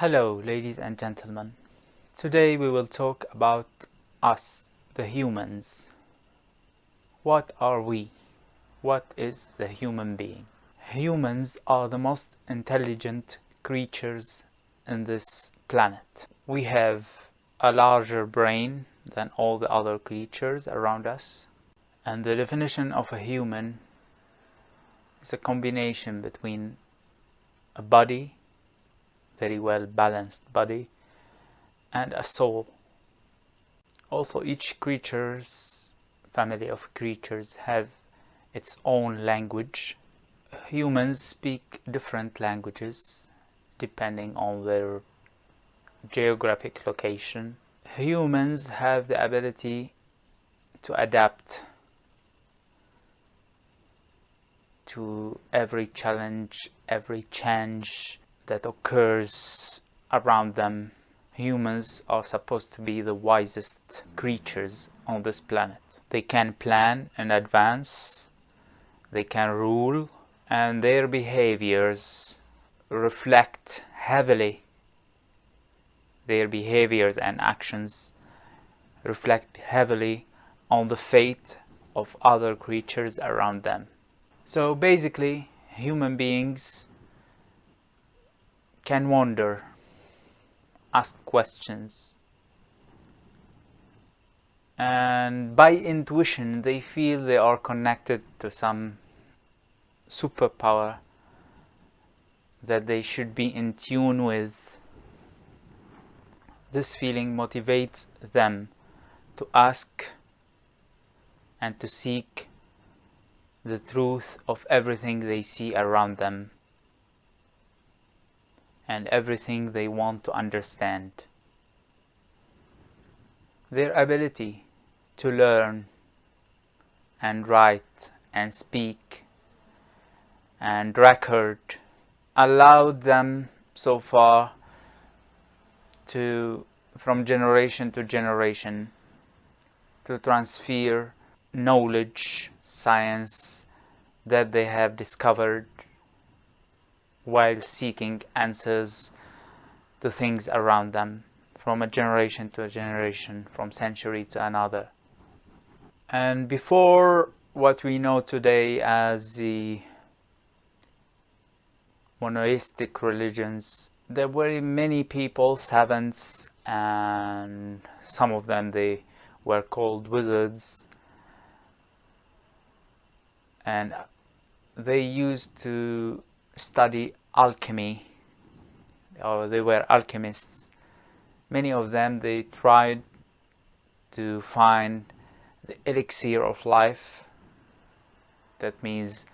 Hello, ladies and gentlemen. Today we will talk about us, the humans. What are we? What is the human being? Humans are the most intelligent creatures in this planet. We have a larger brain than all the other creatures around us. And the definition of a human is a combination between a body, very well balanced body, and a soul. Also, each creature's family of creatures have its own language. Humans speak different languages depending on their geographic location. Humans have the ability to adapt to every challenge, every change that occurs around them. Humans are supposed to be the wisest creatures on this planet. They can plan in advance, they can rule, and their behaviors reflect heavily. Their behaviors and actions reflect heavily on the fate of other creatures around them. So basically, human beings can wonder, ask questions, and by intuition they feel they are connected to some superpower that they should be in tune with. This feeling motivates them to ask and to seek the truth of everything they see around them and everything they want to understand. Their ability to learn and write and speak and record allowed them so far to, from generation to generation, to transfer knowledge, science that they have discovered while seeking answers to things around them, from a generation to a generation, from century to another. And before what we know today as the monotheistic religions, there were many people, savants, and some of them they were called wizards, and they used to study alchemy, or they were alchemists. Many of them, they tried to find the elixir of life. That means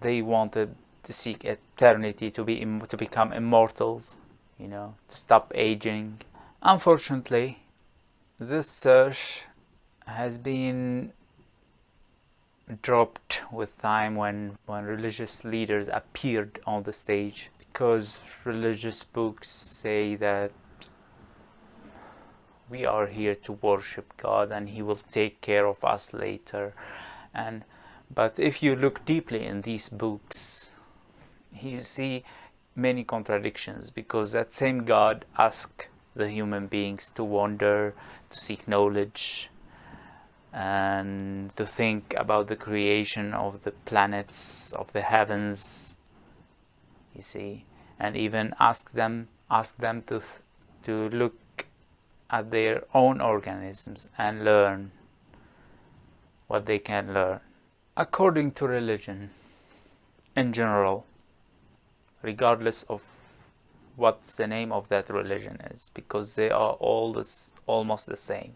they wanted to seek eternity, to become immortals, to stop aging. Unfortunately, this search has been dropped with time when religious leaders appeared on the stage, because religious books say that we are here to worship God and He will take care of us later. But if you look deeply in these books, you see many contradictions, because that same God asked the human beings to wander, to seek knowledge, and to think about the creation of the planets, of the heavens, you see, and even ask them to look at their own organisms and learn what they can learn. According to religion in general, regardless of what the name of that religion is, because they are all almost the same.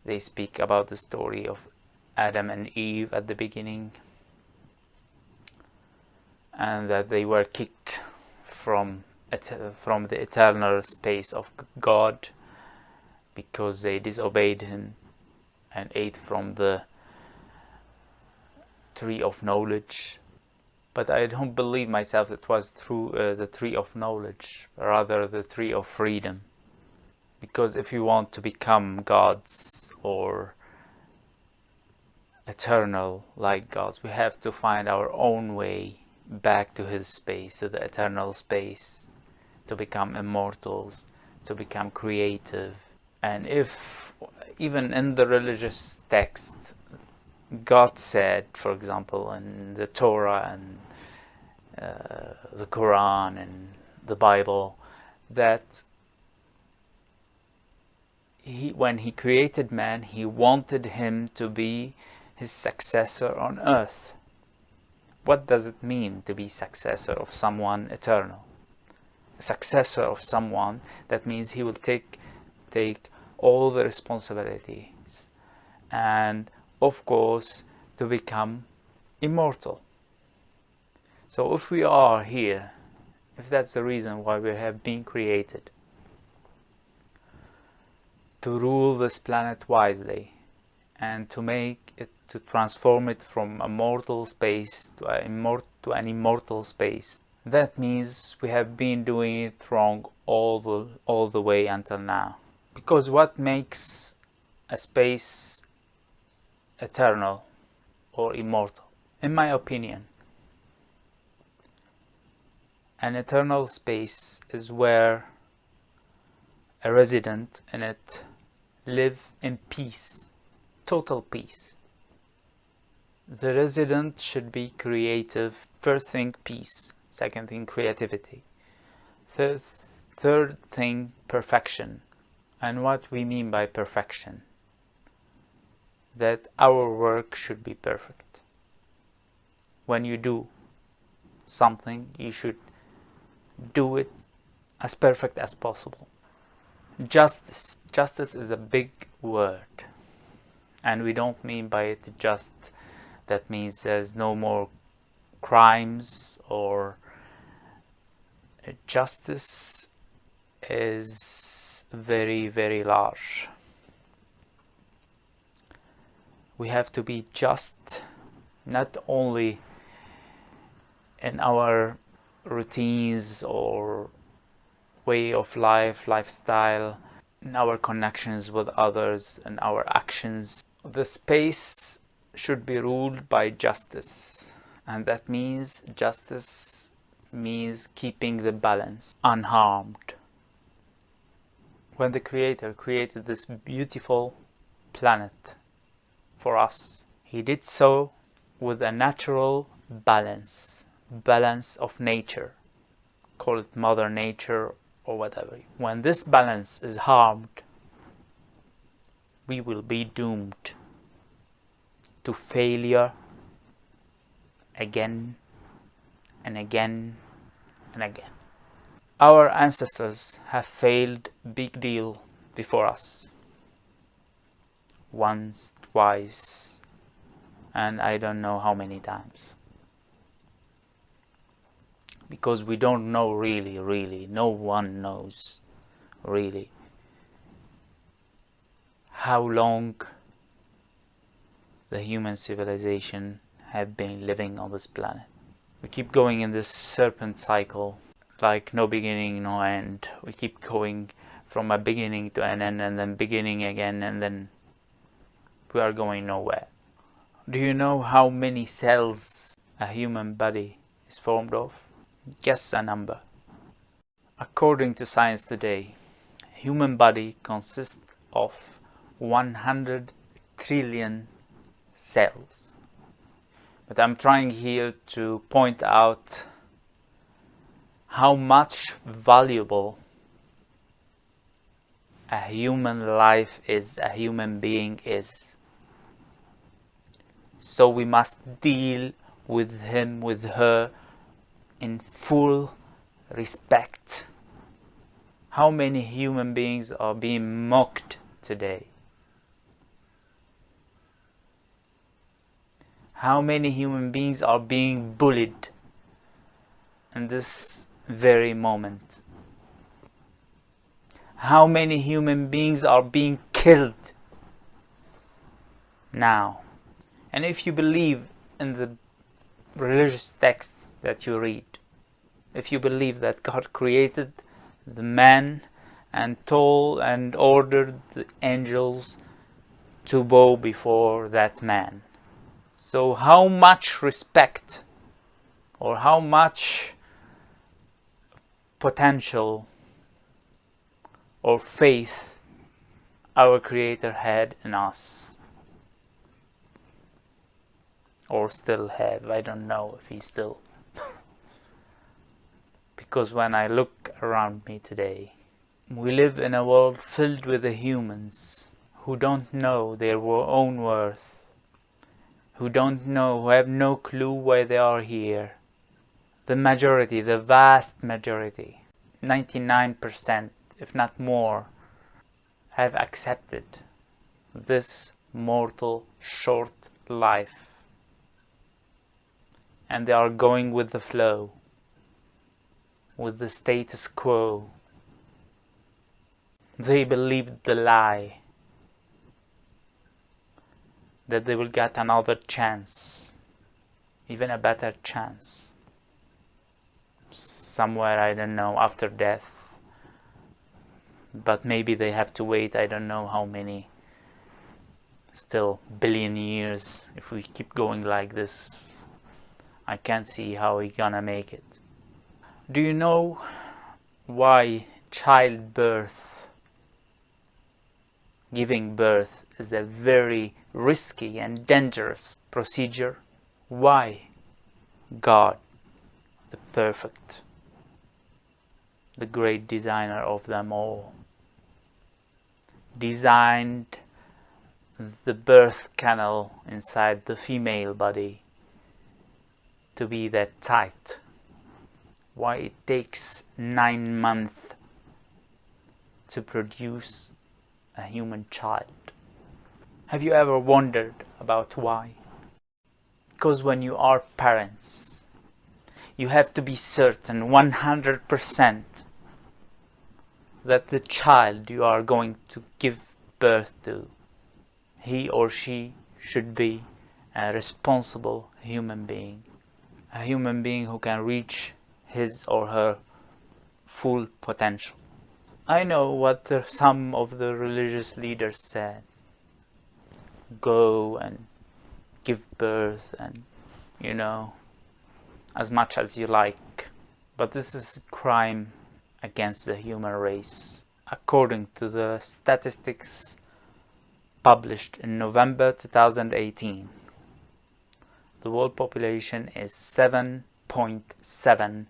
They speak about the story of Adam and Eve at the beginning, and that they were kicked from the eternal space of God because they disobeyed Him and ate from the tree of knowledge. But I don't believe myself it was through the tree of knowledge, rather the tree of freedom. Because if you want to become gods or eternal like gods, we have to find our own way back to His space, to the eternal space, to become immortals, to become creative. And if even in the religious text, God said, for example, in the Torah and the Quran and the Bible, that when he created man, he wanted him to be his successor on earth. What does it mean to be successor of someone eternal? A successor of someone, that means he will take all the responsibilities, and of course to become immortal. So if we are here, if that's the reason why we have been created, to rule this planet wisely and to make it, to transform it from a mortal space to an immortal space, that means we have been doing it wrong all the way until now. Because what makes a space eternal or immortal? In my opinion, an eternal space is where a resident in it live in peace, total peace. The resident should be creative. First thing, peace. Second thing, creativity. Third thing, perfection. And what we mean by perfection? That our work should be perfect. When you do something, you should do it as perfect as possible. Justice. Justice is a big word, and we don't mean by it just that means there's no more crimes, or justice is very, very large. We have to be just, not only in our routines or way of life, lifestyle, in our connections with others, and our actions. The space should be ruled by justice, and that means justice means keeping the balance unharmed. When the Creator created this beautiful planet for us, he did so with a natural balance of nature. Call it Mother Nature or whatever. When this balance is harmed, we will be doomed to failure again and again and again. Our ancestors have failed big deal before us. Once, twice, and I don't know how many times. Because we don't know really, no one knows really how long the human civilization have been living on this planet. We keep going in this serpent cycle, like no beginning, no end. We keep going from a beginning to an end, and then beginning again, and then we are going nowhere. Do you know how many cells a human body is formed of? Guess a number. According to science today, human body consists of 100 trillion cells. But I'm trying here to point out how much valuable a human life is, a human being is. So we must deal with him, with her, in full respect. How many human beings are being mocked today? How many human beings are being bullied in this very moment? How many human beings are being killed now? And if you believe in the religious texts that you read, if you believe that God created the man and told and ordered the angels to bow before that man, so how much respect or how much potential or faith our Creator had in us, or still have. I don't know if He still, because when I look around me today, we live in a world filled with the humans who don't know their own worth, who don't know, who have no clue why they are here. The majority, the vast majority, 99%, if not more, have accepted this mortal short life, and they are going with the flow, with the status quo. They believed the lie that they will get another chance, even a better chance, somewhere, I don't know, after death. But maybe they have to wait, I don't know how many, still billion years. If we keep going like this, I can't see how we're gonna make it. Do you know why childbirth, giving birth, is a very risky and dangerous procedure? Why God, the perfect, the great designer of them all, designed the birth canal inside the female body to be that tight? Why it takes 9 months to produce a human child? Have you ever wondered about why? Because when you are parents, you have to be certain 100% that the child you are going to give birth to, he or she should be a responsible human being. A human being who can reach his or her full potential. I know what some of the religious leaders said. Go and give birth and, as much as you like. But this is a crime against the human race. According to the statistics published in November 2018, the world population is 7.7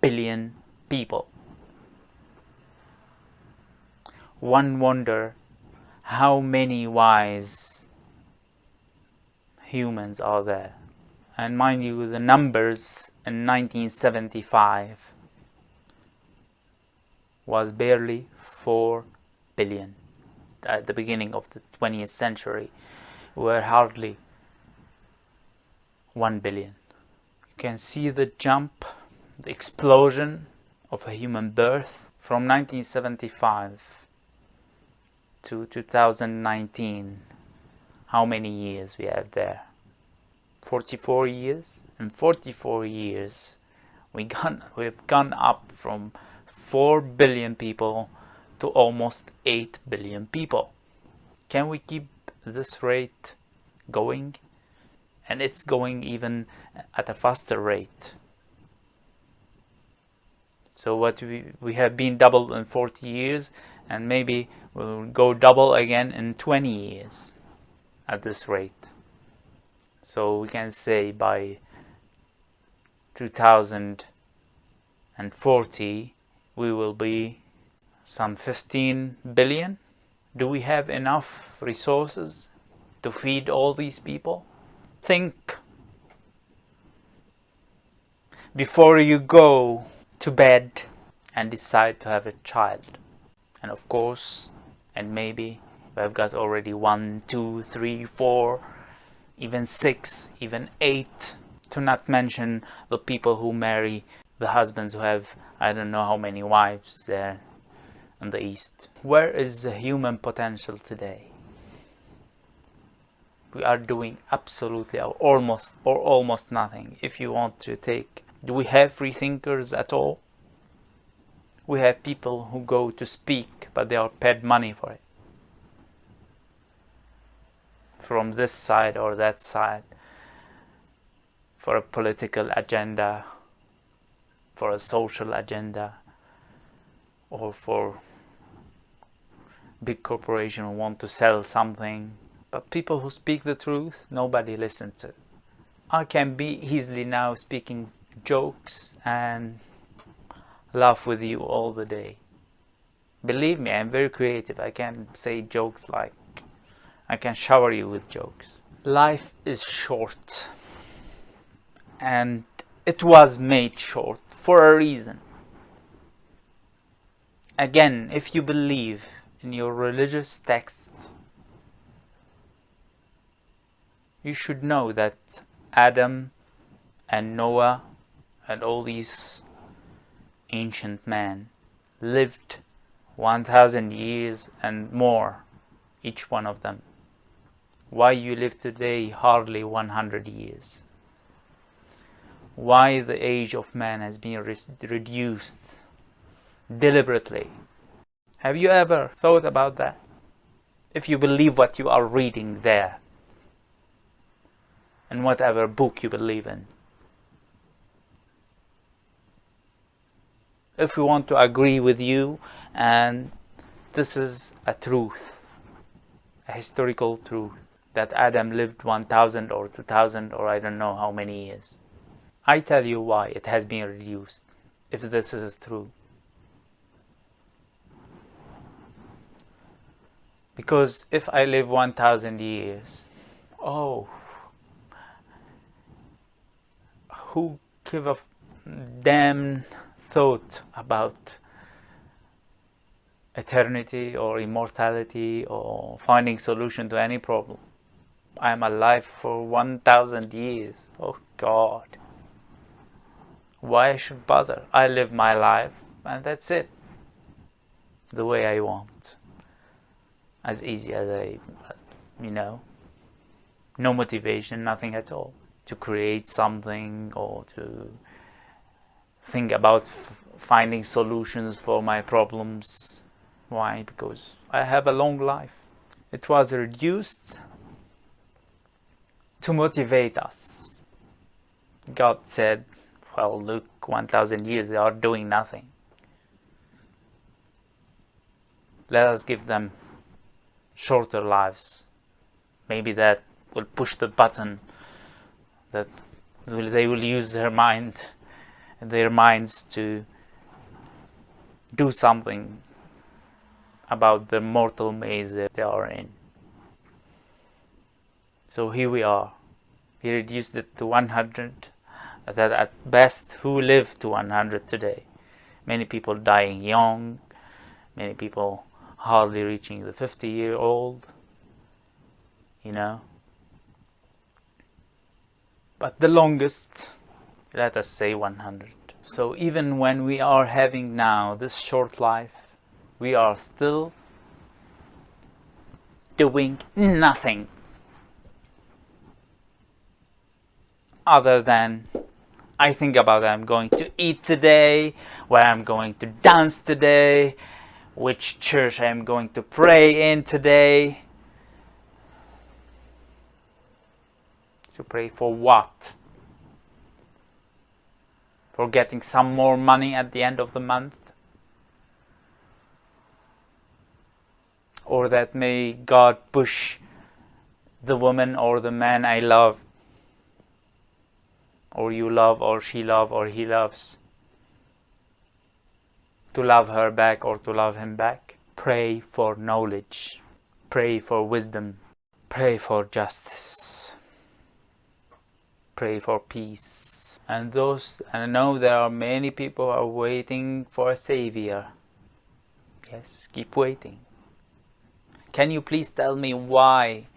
billion people. One wonder how many wise humans are there. And mind you, the numbers in 1975 was barely 4 billion. At the beginning of the 20th century, we were hardly 1 billion. You can see the jump, the explosion of a human birth from 1975 to 2019. How many years we have there? 44 years. In 44 years, we've gone up from 4 billion people to almost 8 billion people. Can we keep this rate going? And it's going even at a faster rate. So what we have been doubled in 40 years, and maybe we'll go double again in 20 years at this rate. So we can say by 2040 we will be some 15 billion. Do we have enough resources to feed all these people? Think before you go to bed and decide to have a child. And of course, and maybe we have got already 1, 2, 3, 4, even 6, even 8, to not mention the people who marry the husbands who have I don't know how many wives there in the East. Where is the human potential today? We are doing absolutely or almost nothing. If you want to take, do we have free thinkers at all? We have people who go to speak, but they are paid money for it, from this side or that side, for a political agenda, for a social agenda, or for big corporation who want to sell something. But people who speak the truth, nobody listens to. I can be easily now speaking jokes and laugh with you all the day. Believe me, I'm very creative. I can say jokes like I can shower you with jokes. Life is short, and it was made short for a reason. Again, if you believe in your religious texts, you should know that Adam and Noah and all these ancient men lived 1,000 years and more, each one of them. Why you live today hardly 100 years? Why the age of man has been reduced deliberately? Have you ever thought about that? If you believe what you are reading there, and whatever book you believe in. If we want to agree with you, and this is a truth, a historical truth, that Adam lived 1,000 or 2,000 or I don't know how many years. I tell you why it has been reduced, if this is true. Because if I live 1,000 years, who give a damn thought about eternity or immortality or finding solution to any problem? I am alive for 1,000 years. Oh God. Why I should bother? I live my life and that's it. The way I want. As easy as no motivation, nothing at all. To create something or to think about finding solutions for my problems. Why? Because I have a long life. It was reduced to motivate us. God said, well, look, 1,000 years they are doing nothing. Let us give them shorter lives. Maybe that will push the button that they will use their minds to do something about the mortal maze that they are in. So here we are. He reduced it to 100. That at best, who live to 100 today? Many people dying young. Many people hardly reaching the 50-year-old. But the longest, let us say 100. So even when we are having now this short life, we are still doing nothing other than I think about I'm going to eat today, where I'm going to dance today, which church I'm going to pray in today. To pray for what? For getting some more money at the end of the month? Or that may God push the woman or the man I love, or you love, or she love, or he loves, to love her back or to love him back. Pray for knowledge. Pray for wisdom. Pray for justice. Pray for peace. And I know there are many people who are waiting for a savior. Yes, keep waiting. Can you please tell me why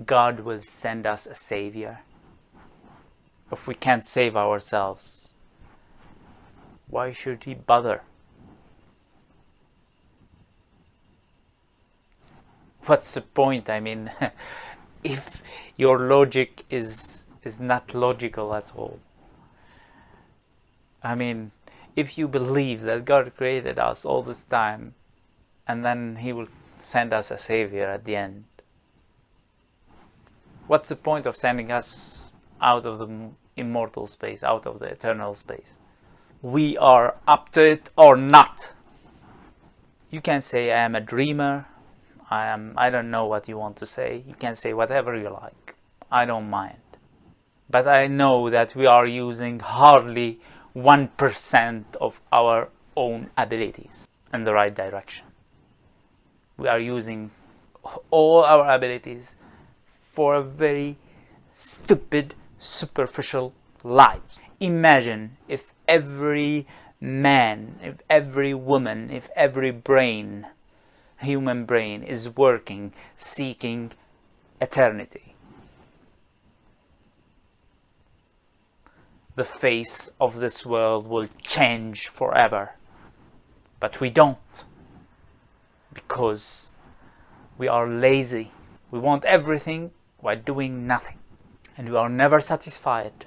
God will send us a savior? If we can't save ourselves, why should he bother? What's the point? I mean, if your logic is not logical at all. I mean, if you believe that God created us all this time and then he will send us a savior at the end, what's the point of sending us out of the immortal space, out of the eternal space? We are up to it or not. You can say I am a dreamer. I don't know what you want to say. You can say whatever you like. I don't mind. But I know that we are using hardly 1% of our own abilities in the right direction. We are using all our abilities for a very stupid, superficial life. Imagine if every man, if every woman, if every brain, human brain, is working, seeking eternity. The face of this world will change forever. But we don't. Because we are lazy. We want everything while doing nothing. And we are never satisfied.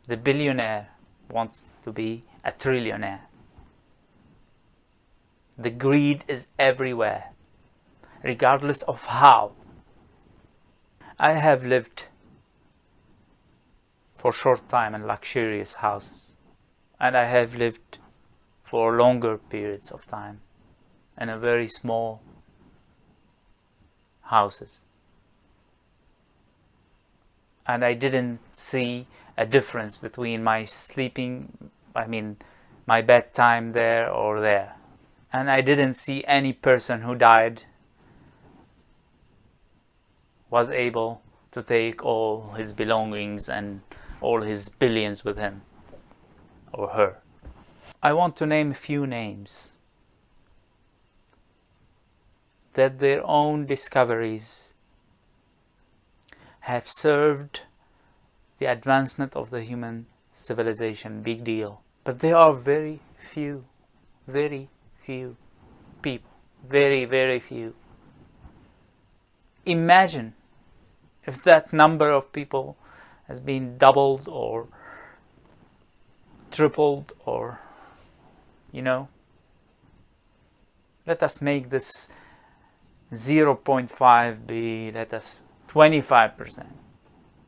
The billionaire wants to be a trillionaire. The greed is everywhere, regardless of how. I have lived for a short time in luxurious houses, and I have lived for longer periods of time in a very small houses. And I didn't see a difference between my my bedtime there or there. And I didn't see any person who died was able to take all his belongings and all his billions with him or her. I want to name a few names that their own discoveries have served the advancement of the human civilization. Big deal. But there are very few people. Very few. Imagine if that number of people has been doubled or tripled, or let us make this 0.5 be, let us 25%.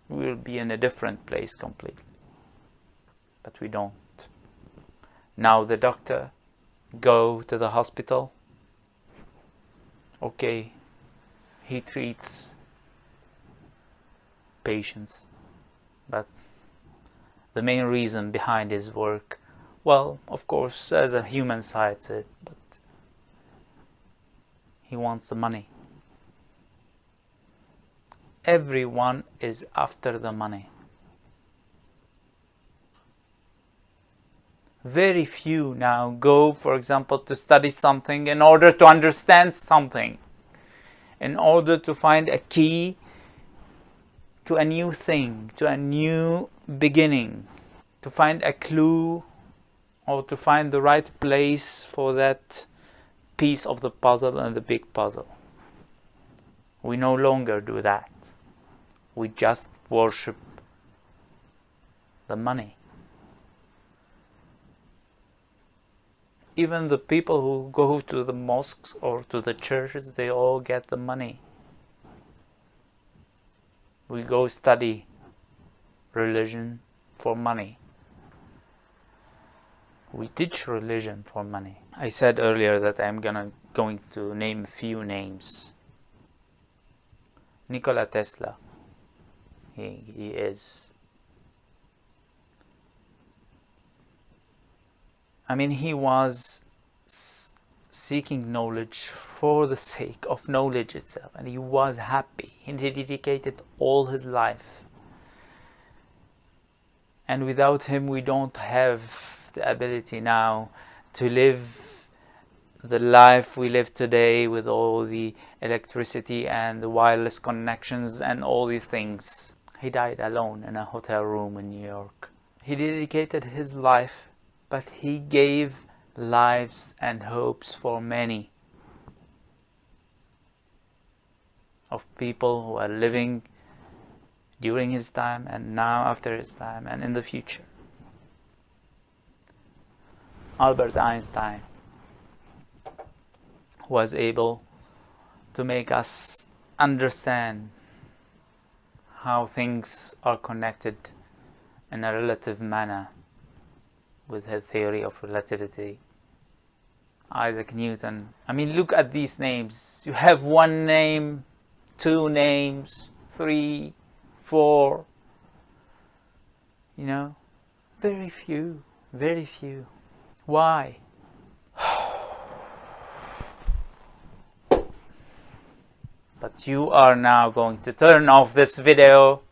We will be in a different place completely. But we don't. Now the doctor go to the hospital. Okay, he treats patients, but the main reason behind his work, well, of course, as a human side to it, but he wants the money. Everyone is after the money. Very few now go, for example, to study something in order to understand something, in order to find a key to a new thing, to a new beginning, to find a clue or to find the right place for that piece of the puzzle and the big puzzle. We no longer do that. We just worship the money. Even the people who go to the mosques or to the churches, they all get the money. We go study religion for money. We teach religion for money. I said earlier that I'm going to name a few names. Nikola Tesla. He is. He was seeking knowledge for the sake of knowledge itself, and he was happy. He dedicated all his life. And without him, we don't have the ability now to live the life we live today with all the electricity and the wireless connections and all the things. He died alone in a hotel room in New York. He dedicated his life, but he gave lives and hopes for many of people who are living during his time and now after his time and in the future. Albert Einstein was able to make us understand how things are connected in a relative manner with his theory of relativity. Isaac Newton. I mean, look at these names. You have one name, two names, three, four. You know, very few, very few. Why? But you are now going to turn off this video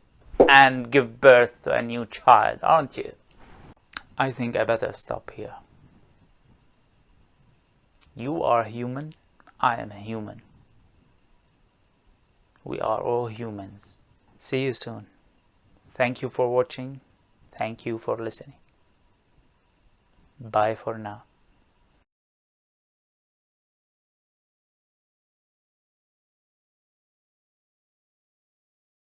and give birth to a new child, aren't you? I think I better stop here. You are human, I am human. We are all humans. See you soon. Thank you for watching. Thank you for listening. Bye for now.